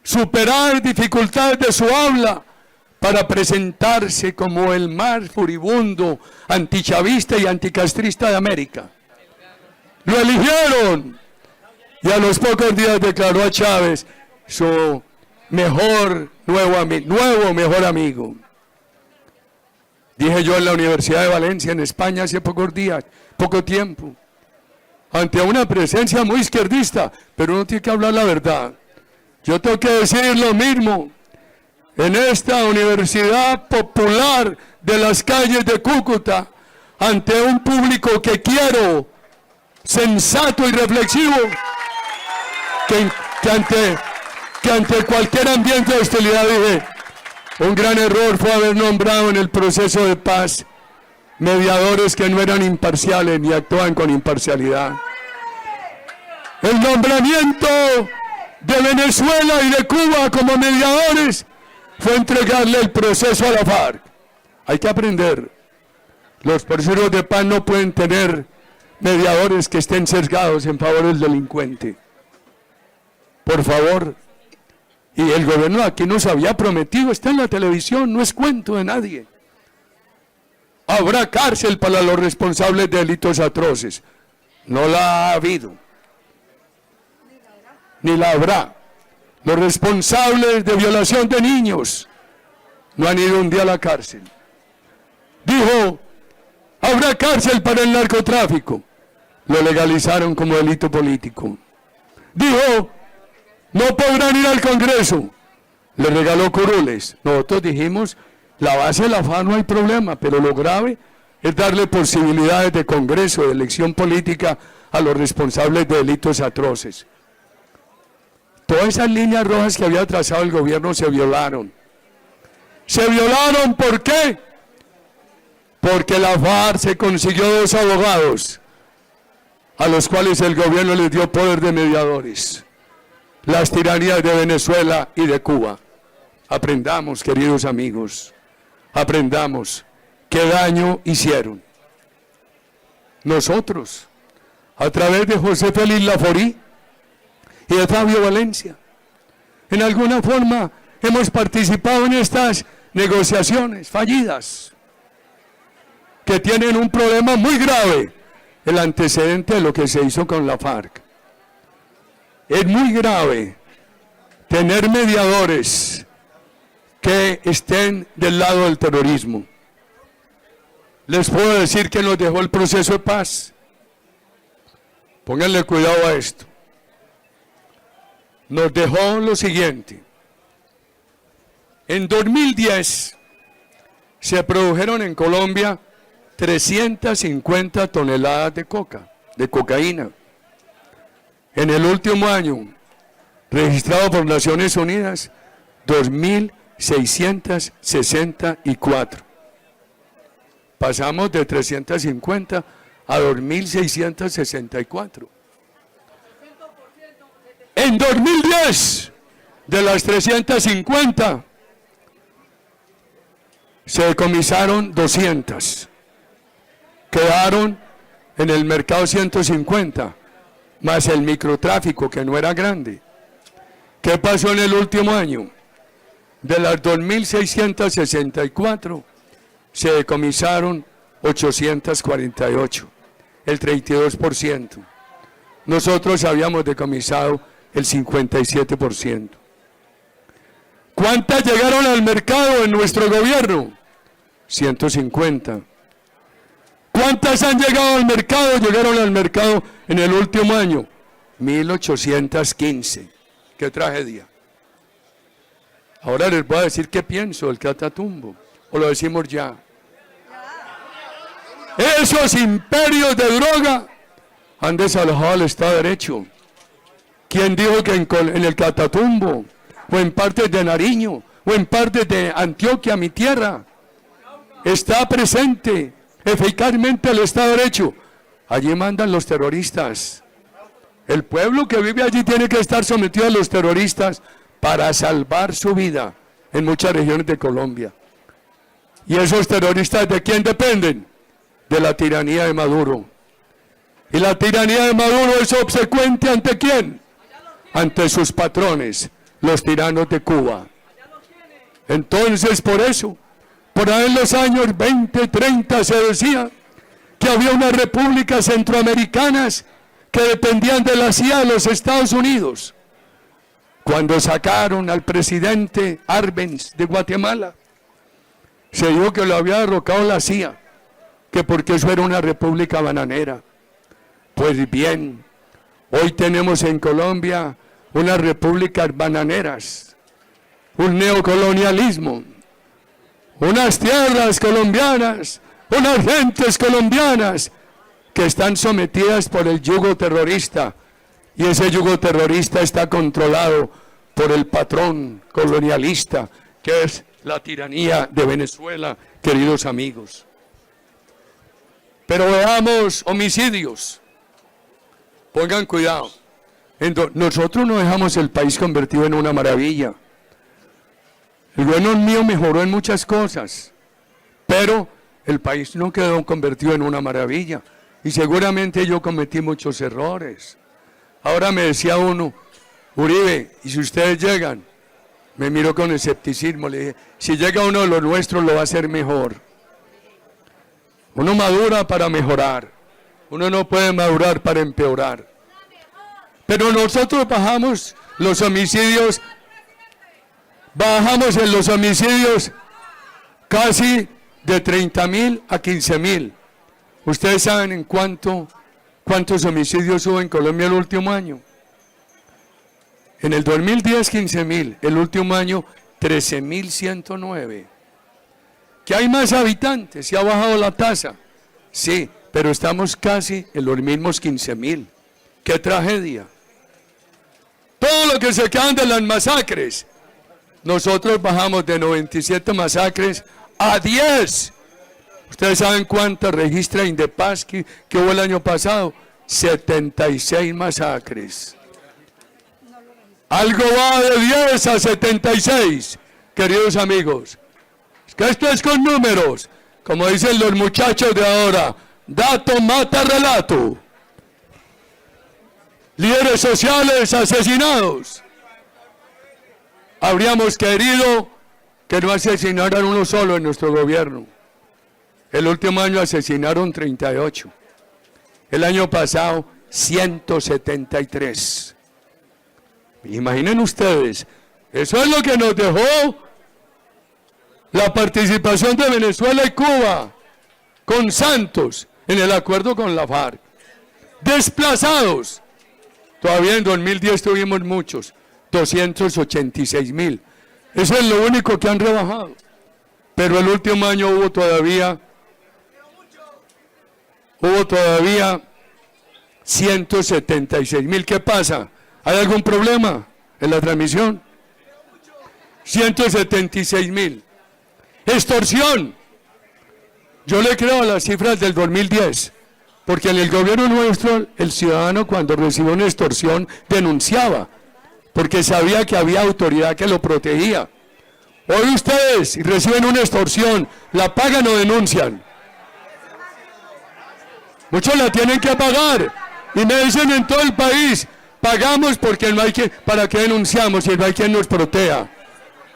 superar dificultades de su habla para presentarse como el más furibundo antichavista y anticastrista de América. Lo eligieron y a los pocos días declaró a Chávez su nuevo mejor amigo. Dije yo en la Universidad de Valencia, en España, hace pocos días, poco tiempo, ante una presencia muy izquierdista, pero uno tiene que hablar la verdad. Yo tengo que decir lo mismo en esta universidad popular de las calles de Cúcuta, ante un público que quiero, sensato y reflexivo, que ante cualquier ambiente de hostilidad dije, un gran error fue haber nombrado en el proceso de paz mediadores que no eran imparciales ni actuaban con imparcialidad. El nombramiento de Venezuela y de Cuba como mediadores fue entregarle el proceso a la FARC. Hay que aprender. Los procesos de paz no pueden tener mediadores que estén sesgados en favor del delincuente. Por favor. Y el gobierno aquí nos había prometido, está en la televisión, no es cuento de nadie. Habrá cárcel para los responsables de delitos atroces. No la ha habido. Ni la habrá. Los responsables de violación de niños no han ido un día a la cárcel. Dijo, habrá cárcel para el narcotráfico. Lo legalizaron como delito político. Dijo, no podrán ir al Congreso. Le regaló curules. Nosotros dijimos, la base de la FARC no hay problema, pero lo grave es darle posibilidades de Congreso, de elección política a los responsables de delitos atroces. todas esas líneas rojas que había trazado el gobierno se violaron. ¿Se violaron por qué? Porque la FARC se consiguió 2 abogados a los cuales el gobierno les dio poder de mediadores. Las tiranías de Venezuela y de Cuba. Aprendamos, queridos amigos, aprendamos qué daño hicieron. Nosotros, a través de José Félix Laforí y de Fabio Valencia, en alguna forma hemos participado en estas negociaciones fallidas, que tienen un problema muy grave, el antecedente de lo que se hizo con la FARC. Es muy grave tener mediadores que estén del lado del terrorismo. Les puedo decir que nos dejó el proceso de paz. Pónganle cuidado a esto. Nos dejó lo siguiente. En 2010 se produjeron en Colombia 350 toneladas de cocaína. En el último año, registrado por Naciones Unidas, 2.664. Pasamos de 350 a 2.664. En 2010, de las 350, se decomisaron 200. Quedaron en el mercado 150, más el microtráfico, que no era grande. ¿Qué pasó en el último año? De las 2.664, se decomisaron 848, el 32%. Nosotros habíamos decomisado el 57%. ¿Cuántas llegaron al mercado en nuestro gobierno? 150. ¿Cuántas han llegado al mercado? Llegaron al mercado en el último año. 1.815. ¡Qué tragedia! Ahora les voy a decir qué pienso del Catatumbo. ¿O lo decimos ya? Esos imperios de droga han desalojado al Estado de Derecho. ¿Quién dijo que en el Catatumbo, o en partes de Nariño, o en partes de Antioquia, mi tierra, está presente eficazmente el Estado de Derecho? Allí mandan los terroristas. El pueblo que vive allí tiene que estar sometido a los terroristas para salvar su vida en muchas regiones de Colombia. ¿Y esos terroristas de quién dependen? De la tiranía de Maduro. ¿Y la tiranía de Maduro es obsecuente ante quién? Ante sus patrones, los tiranos de Cuba. Entonces, por eso, por ahí en los años 20, 30 se decía que había unas repúblicas centroamericanas que dependían de la CIA de los Estados Unidos. Cuando sacaron al presidente Arbenz de Guatemala, se dijo que lo había derrocado la CIA, que porque eso era una república bananera. Pues bien, hoy tenemos en Colombia unas repúblicas bananeras, un neocolonialismo, unas tierras colombianas, unas gentes colombianas que están sometidas por el yugo terrorista, y ese yugo terrorista está controlado por el patrón colonialista, que es la tiranía de Venezuela, queridos amigos. Pero veamos homicidios. Pongan cuidado. Nosotros no dejamos el país convertido en una maravilla. El gobierno mío mejoró en muchas cosas, pero el país no quedó convertido en una maravilla. Y seguramente yo cometí muchos errores. Ahora me decía uno, Uribe, ¿y si ustedes llegan? Me miró con escepticismo, le dije, si llega uno de los nuestros lo va a hacer mejor. Uno madura para mejorar, uno no puede madurar para empeorar. Pero nosotros bajamos en los homicidios casi de 30.000 a 15.000. ¿Ustedes saben en cuántos homicidios hubo en Colombia el último año? En el 2010, 15.000. El último año, 13.109. ¿Que hay más habitantes? ¿Se ha bajado la tasa? Sí, pero estamos casi en los mismos 15.000. ¡Qué tragedia! todo lo que se quedan de las masacres. Nosotros bajamos de 97 masacres a 10. ¿Ustedes saben cuántas registra Indepaz que hubo el año pasado? 76 masacres. Algo va de 10 a 76, queridos amigos. Es que esto es con números, como dicen los muchachos de ahora. Dato mata relato. Líderes sociales asesinados. Habríamos querido que no asesinaran uno solo en nuestro gobierno. El último año asesinaron 38. El año pasado 173. Imaginen ustedes, eso es lo que nos dejó la participación de Venezuela y Cuba con Santos en el acuerdo con la FARC. Desplazados. Todavía en 2010 tuvimos muchos, 286.000. Eso es lo único que han rebajado. Pero el último año hubo todavía 176.000. ¿Qué pasa? ¿Hay algún problema en la transmisión? 176.000. Extorsión. Yo le creo a las cifras del 2010, porque en el gobierno nuestro el ciudadano cuando recibió una extorsión denunciaba, porque sabía que había autoridad que lo protegía. Hoy ustedes, si reciben una extorsión, ¿la pagan o denuncian? Muchos la tienen que pagar, y me dicen en todo el país, pagamos porque no hay quien, ¿para qué denunciamos si no hay quien nos proteja?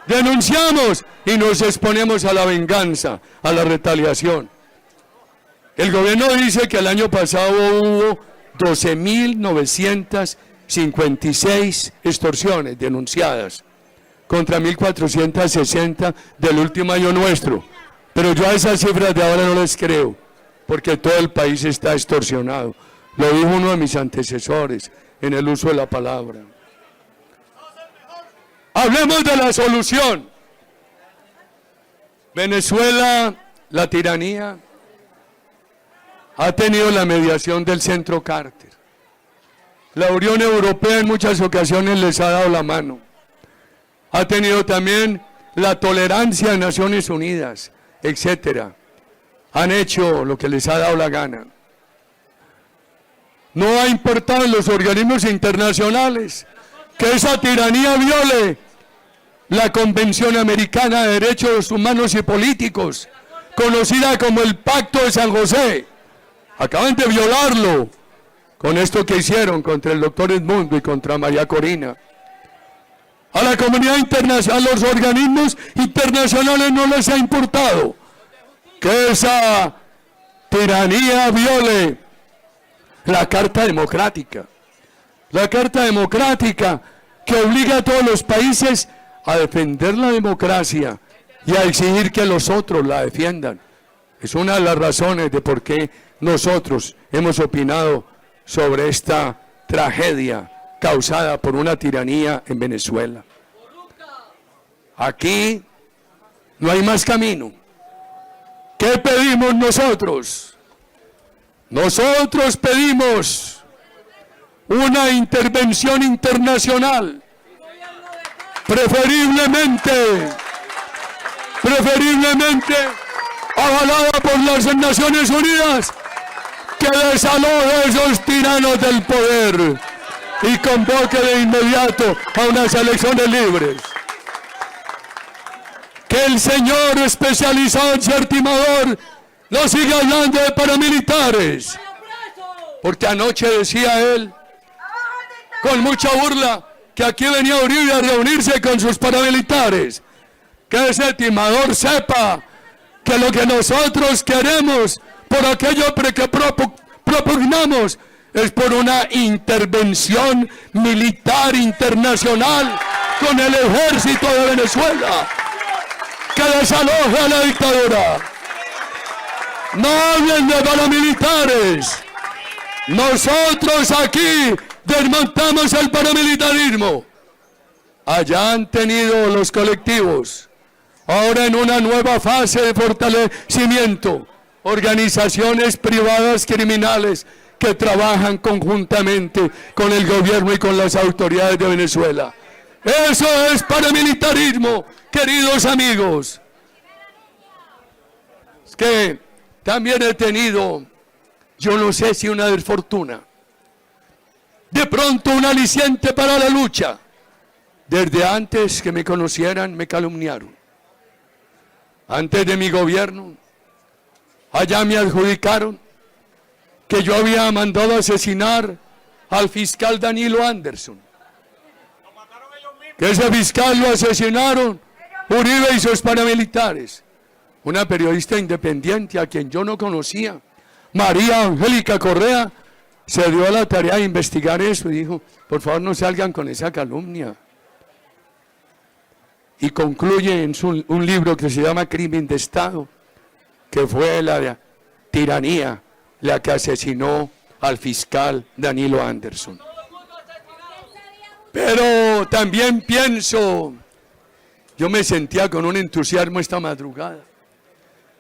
Denunciamos y nos exponemos a la venganza, a la retaliación. El gobierno dice que el año pasado hubo 12.956 extorsiones denunciadas contra 1.460 del último año nuestro. Pero yo a esas cifras de ahora no les creo, porque todo el país está extorsionado. Lo dijo uno de mis antecesores en el uso de la palabra. Hablemos de la solución. Venezuela, la tiranía, ha tenido la mediación del Centro Carter. La Unión Europea en muchas ocasiones les ha dado la mano. Ha tenido también la tolerancia de Naciones Unidas, etcétera. Han hecho lo que les ha dado la gana. No ha importado en los organismos internacionales que esa tiranía viole la Convención Americana de Derechos Humanos y Políticos, conocida como el Pacto de San José. Acaban de violarlo con esto que hicieron contra el doctor Edmundo y contra María Corina. A la comunidad internacional, a los organismos internacionales no les ha importado que esa tiranía viole la Carta Democrática. La Carta Democrática que obliga a todos los países a defender la democracia y a exigir que los otros la defiendan. Es una de las razones de por qué nosotros hemos opinado sobre esta tragedia causada por una tiranía en Venezuela. Aquí no hay más camino. ¿Qué pedimos nosotros? Nosotros pedimos una intervención internacional, preferiblemente avalada por las Naciones Unidas, que desaloje a esos tiranos del poder y convoque de inmediato a unas elecciones libres. Que el señor especializado en ser timador no siga hablando de paramilitares, porque anoche decía él, con mucha burla, que aquí venía Uribe a reunirse con sus paramilitares. Que ese timador sepa que lo que nosotros queremos, por aquello que propugnamos, es por una intervención militar internacional con el ejército de Venezuela, que desaloje a la dictadura. No hablen de paramilitares. Nosotros aquí desmontamos el paramilitarismo. Allá han tenido los colectivos, ahora en una nueva fase de fortalecimiento, organizaciones privadas criminales que trabajan conjuntamente con el gobierno y con las autoridades de Venezuela. Eso es paramilitarismo, queridos amigos. Es que también he tenido, yo no sé si una desfortuna, de pronto un aliciente para la lucha. Desde antes que me conocieran, me calumniaron. Antes de mi gobierno, allá me adjudicaron que yo había mandado asesinar al fiscal Danilo Anderson. Que ese fiscal lo asesinaron Uribe y sus paramilitares. Una periodista independiente a quien yo no conocía, María Angélica Correa, se dio a la tarea de investigar eso y dijo, por favor no salgan con esa calumnia. Y concluye en un libro que se llama Crimen de Estado, que fue la tiranía la que asesinó al fiscal Danilo Anderson. Pero también pienso, yo me sentía con un entusiasmo esta madrugada.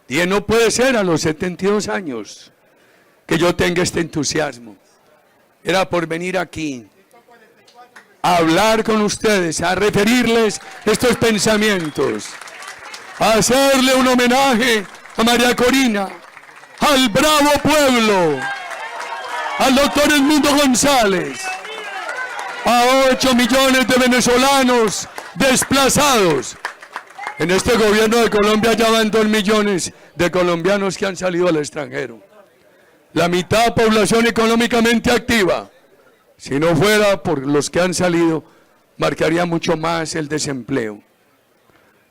Dije, no puede ser a los 72 años que yo tenga este entusiasmo. Era por venir aquí a hablar con ustedes, a referirles estos pensamientos, a hacerle un homenaje a María Corina, al bravo pueblo, al doctor Edmundo González, a 8 millones de venezolanos desplazados. En este gobierno de Colombia ya van 2 millones de colombianos que han salido al extranjero. La mitad población económicamente activa. Si no fuera por los que han salido, marcaría mucho más el desempleo.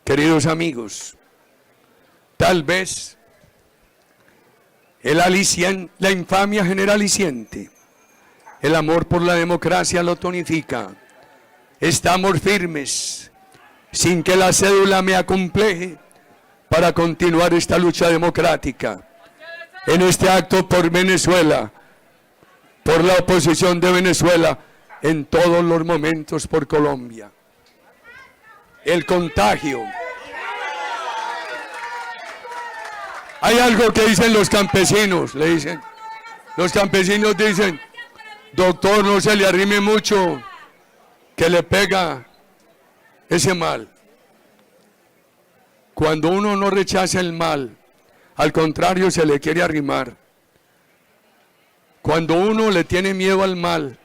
Queridos amigos, tal vez la infamia genera aliciente. El amor por la democracia lo tonifica. Estamos firmes, sin que la cédula me acompleje, para continuar esta lucha democrática. En este acto por Venezuela, por la oposición de Venezuela, en todos los momentos por Colombia. El contagio. Hay algo que dicen los campesinos, le dicen. Los campesinos dicen, doctor, no se le arrime mucho, que le pega ese mal. Cuando uno no rechaza el mal, al contrario se le quiere arrimar. Cuando uno le tiene miedo al mal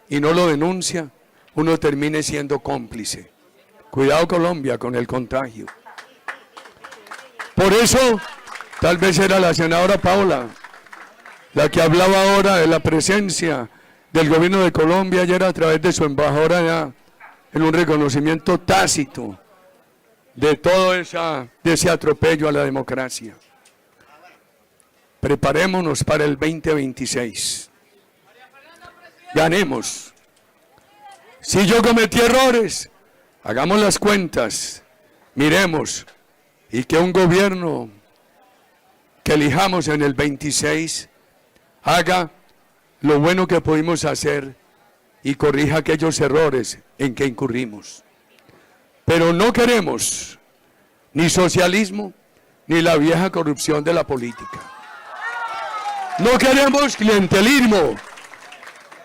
y no lo denuncia, uno termina siendo cómplice. Cuidado Colombia con el contagio. Por eso, tal vez era la senadora Paola la que hablaba ahora de la presencia del gobierno de Colombia ayer a través de su embajadora allá, en un reconocimiento tácito de todo ese atropello a la democracia. Preparémonos para el 2026. Ganemos. Si yo cometí errores, hagamos las cuentas, miremos, y que un gobierno que elijamos en el 26 haga lo bueno que pudimos hacer y corrija aquellos errores en que incurrimos. Pero no queremos ni socialismo ni la vieja corrupción de la política. No queremos clientelismo,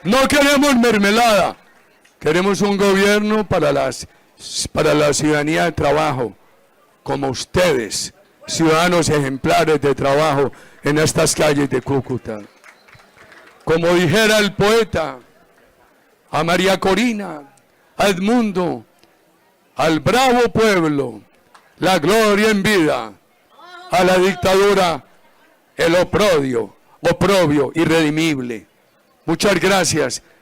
no queremos mermelada, queremos un gobierno para la ciudadanía de trabajo, como ustedes, ciudadanos ejemplares de trabajo en estas calles de Cúcuta. Como dijera el poeta, a María Corina, a Edmundo, al bravo pueblo, la gloria en vida, a la dictadura, el oprobio irredimible. Muchas gracias